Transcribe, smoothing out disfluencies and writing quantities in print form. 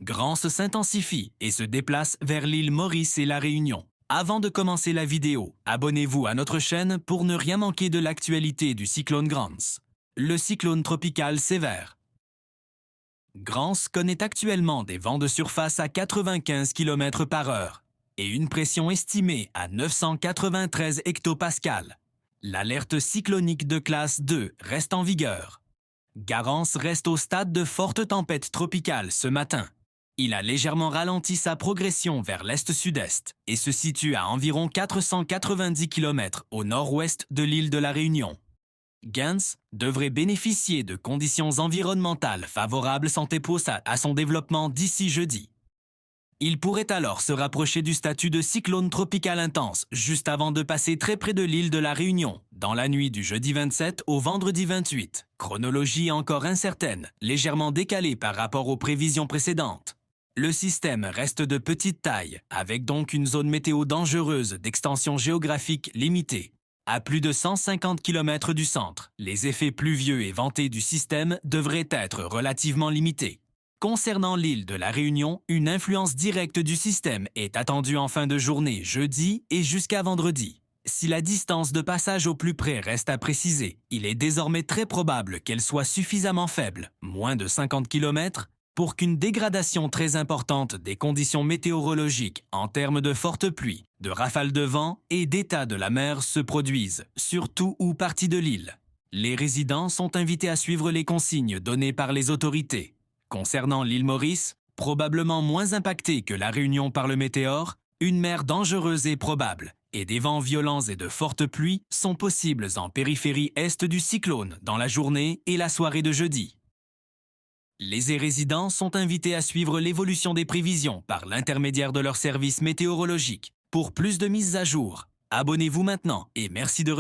Grance s'intensifie et se déplace vers l'île Maurice et la Réunion. Avant de commencer la vidéo, abonnez-vous à notre chaîne pour ne rien manquer de l'actualité du cyclone Grance. Le cyclone tropical sévère. Grance connaît actuellement des vents de surface à 95 km/h et une pression estimée à 993 hectopascales. L'alerte cyclonique de classe 2 reste en vigueur. Garance reste au stade de forte tempête tropicale ce matin. Il a légèrement ralenti sa progression vers l'est-sud-est et se situe à environ 490 km au nord-ouest de l'île de la Réunion. Gans devrait bénéficier de conditions environnementales favorables à son développement d'ici jeudi. Il pourrait alors se rapprocher du statut de cyclone tropical intense juste avant de passer très près de l'île de la Réunion, dans la nuit du jeudi 27 au vendredi 28. Chronologie encore incertaine, légèrement décalée par rapport aux prévisions précédentes. Le système reste de petite taille, avec donc une zone météo dangereuse d'extension géographique limitée. À plus de 150 km du centre, les effets pluvieux et ventés du système devraient être relativement limités. Concernant l'île de la Réunion, une influence directe du système est attendue en fin de journée jeudi et jusqu'à vendredi. Si la distance de passage au plus près reste à préciser, il est désormais très probable qu'elle soit suffisamment faible, moins de 50 km, pour qu'une dégradation très importante des conditions météorologiques en termes de fortes pluies, de rafales de vent et d'état de la mer se produise, sur tout ou partie de l'île. Les résidents sont invités à suivre les consignes données par les autorités. Concernant l'île Maurice, probablement moins impactée que la Réunion par le météore, une mer dangereuse est probable et des vents violents et de fortes pluies sont possibles en périphérie est du cyclone dans la journée et la soirée de jeudi. Les résidents sont invités à suivre l'évolution des prévisions par l'intermédiaire de leurs services météorologiques. Pour plus de mises à jour, abonnez-vous maintenant et merci de